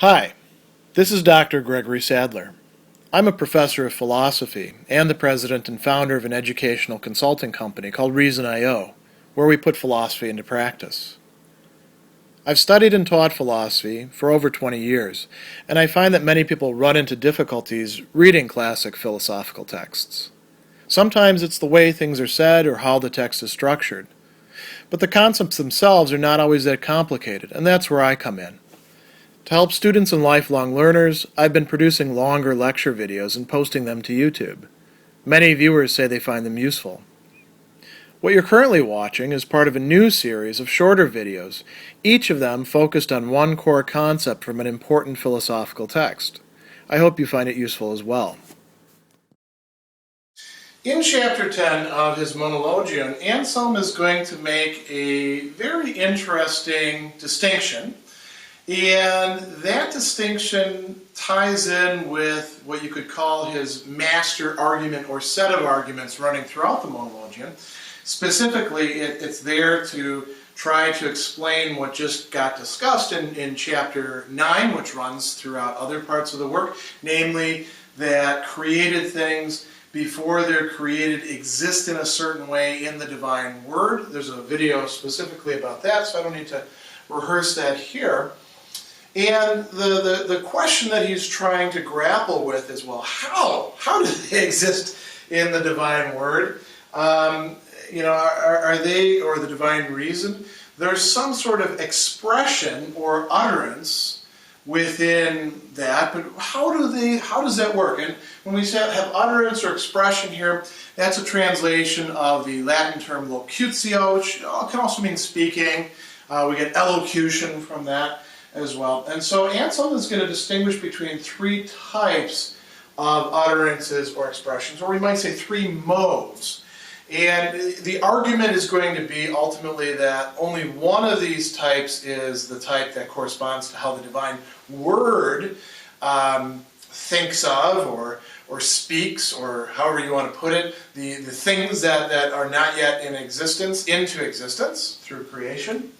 Hi, this is Dr. Gregory Sadler. I'm a professor of philosophy and the president and founder of an educational consulting company called Reason.io, where we put philosophy into practice. I've studied and taught philosophy for over 20 years, and I find that many people run into difficulties reading classic philosophical texts. Sometimes it's the way things are said or how the text is structured. But the concepts themselves are not always that complicated, and that's where I come in. To help students and lifelong learners, I've been producing longer lecture videos and posting them to YouTube. Many viewers say they find them useful. What you're currently watching is part of a new series of shorter videos, each of them focused on one core concept from an important philosophical text. I hope you find it useful as well. In Chapter 10 of his Monologion, Anselm is going to make a very interesting distinction. And that distinction ties in with what you could call his master argument or set of arguments running throughout the Monologion. Specifically, it's there to try to explain what just got discussed in Chapter 9, which runs throughout other parts of the work, namely that created things, before they're created, exist in a certain way in the divine word. There's a video specifically about that, so I don't need to rehearse that here. And the question that he's trying to grapple with is, well, how do they exist in the divine word? Are they, or the divine reason? There's some sort of expression or utterance within that, but how does that work? And when we say have utterance or expression here, that's a translation of the Latin term locutio, which can also mean speaking. We get elocution from that as well. And so Anselm is going to distinguish between three types of utterances or expressions, or we might say three modes. And the argument is going to be ultimately that only one of these types is the type that corresponds to how the divine word thinks of or speaks, or however you want to put it, the things that are not yet in existence into existence through creation.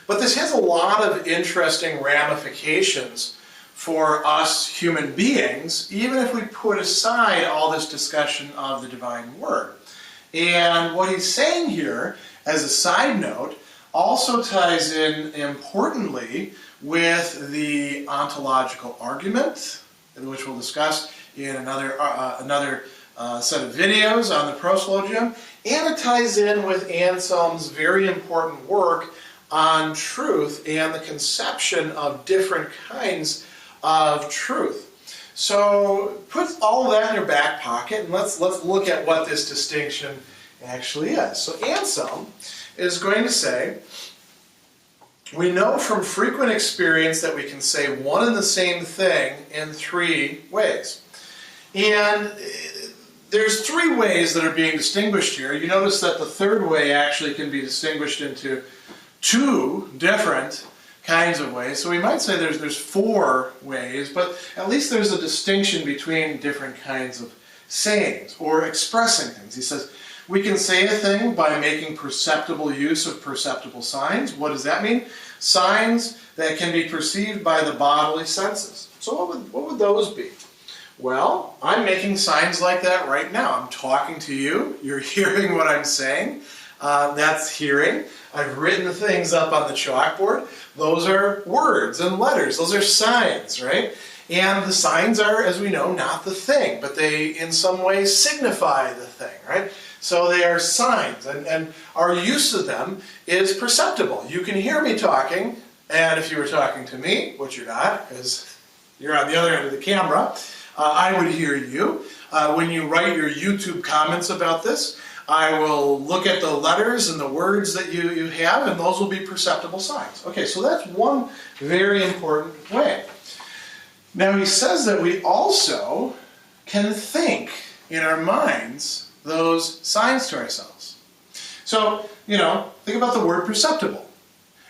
But this has a lot of interesting ramifications for us human beings, even if we put aside all this discussion of the divine word. And what he's saying here, as a side note, also ties in importantly with the ontological argument, which we'll discuss in another set of videos on the Monologion, and it ties in with Anselm's very important work on truth and the conception of different kinds of truth. So put all of that in your back pocket and let's look at what this distinction actually is. So Anselm is going to say, we know from frequent experience that we can say one and the same thing in three ways. And there's three ways that are being distinguished here. You notice that the third way actually can be distinguished into two different kinds of ways. So we might say there's four ways, but at least there's a distinction between different kinds of sayings or expressing things. He says, we can say a thing by making perceptible use of perceptible signs. What does that mean? Signs that can be perceived by the bodily senses. So what would those be? Well, I'm making signs like that right now. I'm talking to you. You're hearing what I'm saying. That's hearing. I've written things up on the chalkboard. Those are words and letters. Those are signs, right? And the signs are, as we know, not the thing, but they in some way signify the thing, right? So they are signs, and our use of them is perceptible. You can hear me talking, and if you were talking to me, which you're not, because you're on the other end of the camera, I would hear you. When you write your YouTube comments about this, I will look at the letters and the words that you have, and those will be perceptible signs. Okay, so that's one very important way. Now he says that we also can think in our minds those signs to ourselves. So, think about the word perceptible.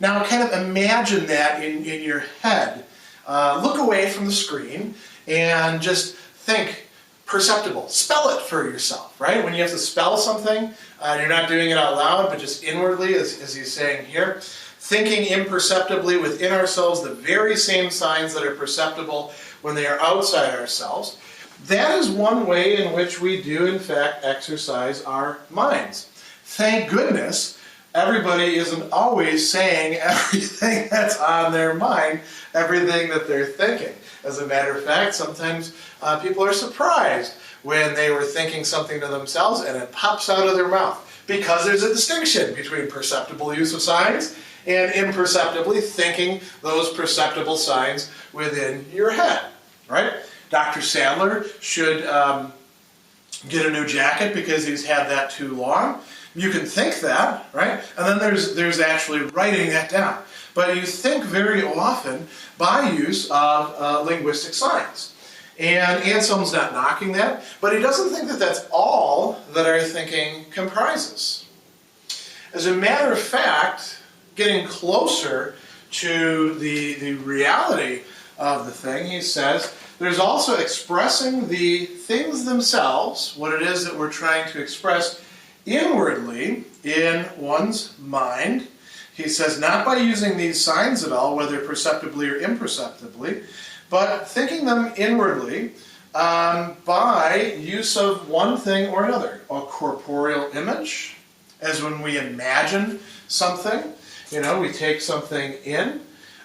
Now kind of imagine that in your head. Look away from the screen and just think, perceptible. Spell it for yourself, right? When you have to spell something, you're not doing it out loud, but just inwardly, as he's saying here. thinking imperceptibly within ourselves the very same signs that are perceptible when they are outside ourselves. That is one way in which we do, in fact, exercise our minds. Thank goodness everybody isn't always saying everything that's on their mind, everything that they're thinking. As a matter of fact, sometimes people are surprised when they were thinking something to themselves and it pops out of their mouth, because there's a distinction between perceptible use of signs and imperceptibly thinking those perceptible signs within your head, right? Dr. Sadler should get a new jacket because he's had that too long. You can think that, right? And then there's actually writing that down. But you think very often by use of linguistic signs. And Anselm's not knocking that, but he doesn't think that that's all that our thinking comprises. As a matter of fact, getting closer to the reality of the thing, he says, there's also expressing the things themselves, what it is that we're trying to express inwardly in one's mind. He says, not by using these signs at all, whether perceptibly or imperceptibly, but thinking them inwardly by use of one thing or another. A corporeal image, as when we imagine something, we take something in.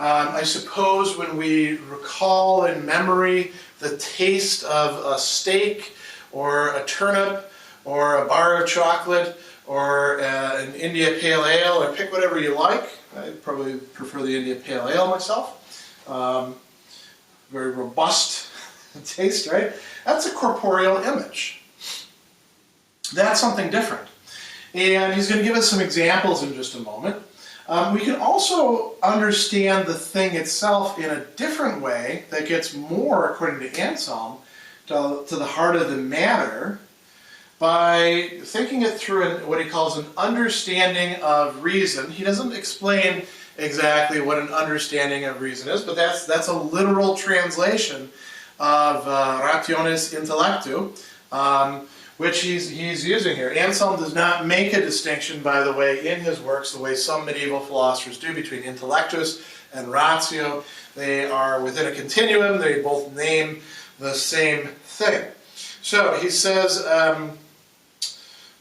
I suppose when we recall in memory the taste of a steak or a turnip or a bar of chocolate or an India Pale Ale, or pick whatever you like. I probably prefer the India Pale Ale myself. Very robust taste, right? That's a corporeal image. That's something different. And he's going to give us some examples in just a moment. We can also understand the thing itself in a different way that gets more, according to Anselm, to the heart of the matter by thinking it through what he calls an understanding of reason. He doesn't explain exactly what an understanding of reason is, but that's a literal translation of rationis intellectu, which he's using here. Anselm does not make a distinction, by the way, in his works, the way some medieval philosophers do, between intellectus and ratio. They are within a continuum. They both name the same thing. So he says,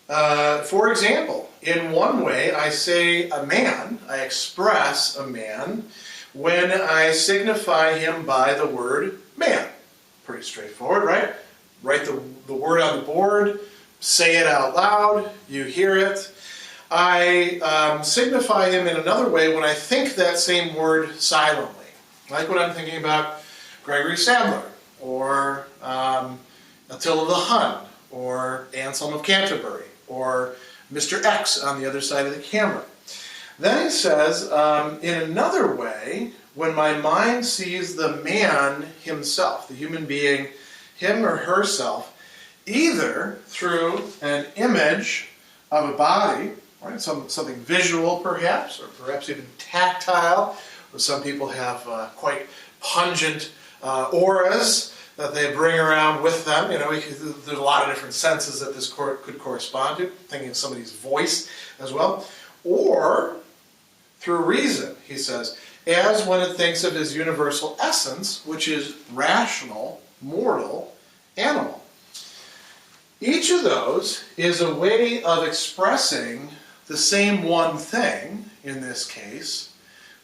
for example, in one way I say a man, I express a man, when I signify him by the word man. Pretty straightforward, right? Write the word on the board, say it out loud, you hear it. I signify him in another way when I think that same word silently. Like when I'm thinking about Gregory Sadler, or Attila the Hun, or Anselm of Canterbury, or Mr. X on the other side of the camera. Then he says, in another way, when my mind sees the man himself, the human being, him or herself, either through an image of a body, right, something visual perhaps, or perhaps even tactile, or some people have quite pungent auras that they bring around with them. There's a lot of different senses that this could correspond to, thinking of somebody's voice as well. Or through reason, he says, as when it thinks of his universal essence, which is rational, mortal, animal. Each of those is a way of expressing the same one thing, in this case,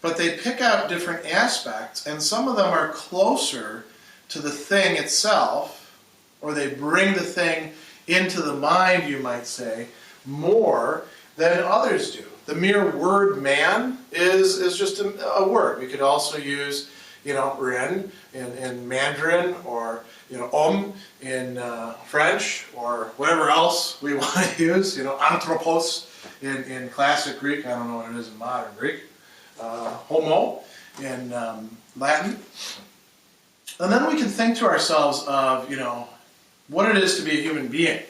but they pick out different aspects, and some of them are closer to the thing itself, or they bring the thing into the mind, you might say, more than others do. The mere word man is just a word. We could also use, ren in Mandarin, or, in French, or whatever else we want to use, anthropos in classic Greek. I don't know what it is in modern Greek. Homo in Latin. And then we can think to ourselves of, what it is to be a human being.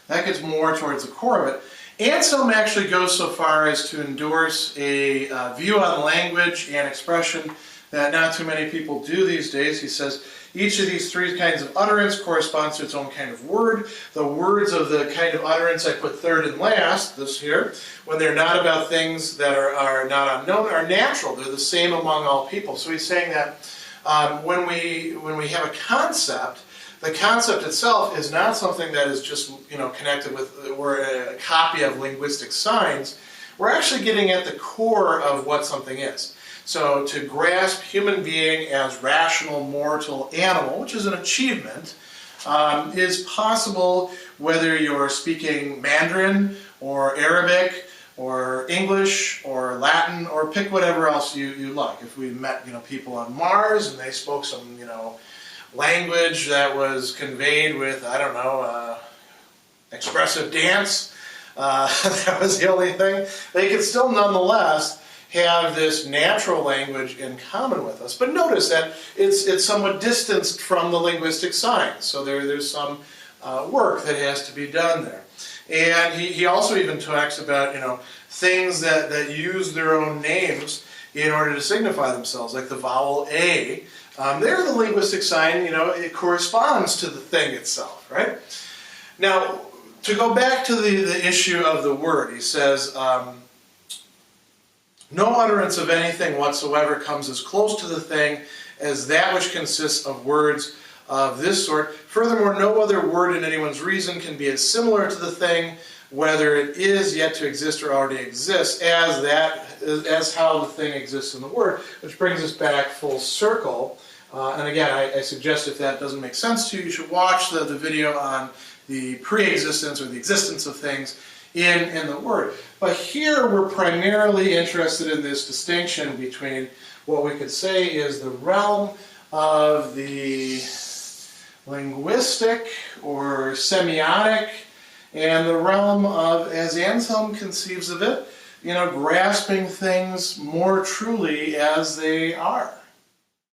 That gets more towards the core of it. Anselm actually goes so far as to endorse a view on language and expression that not too many people do these days. He says each of these three kinds of utterance corresponds to its own kind of word. The words of the kind of utterance I put third and last, this here, when they're not about things that are not unknown, are natural. They're the same among all people. So he's saying that when we have a concept, the concept itself is not something that is just connected with, we're a copy of linguistic signs. We're actually getting at the core of what something is. So to grasp human being as rational, mortal animal, which is an achievement, is possible whether you're speaking Mandarin or Arabic or English or Latin, or pick whatever else you like. If we met people on Mars and they spoke some language that was conveyed with, I don't know, expressive dance, that was the only thing, they could still nonetheless have this natural language in common with us. But notice that it's somewhat distanced from the linguistic signs, so there's some work that has to be done there. And he also even talks about things that use their own names in order to signify themselves, like the vowel A. There the linguistic sign, it corresponds to the thing itself, right? Now, to go back to the issue of the word, he says, no utterance of anything whatsoever comes as close to the thing as that which consists of words of this sort. Furthermore, no other word in anyone's reason can be as similar to the thing, whether it is yet to exist or already exists, as how the thing exists in the word, which brings us back full circle. And again, I suggest if that doesn't make sense to you, you should watch the video on the pre-existence or the existence of things in the word. But here we're primarily interested in this distinction between what we could say is the realm of the linguistic or semiotic and the realm of, as Anselm conceives of it, grasping things more truly as they are.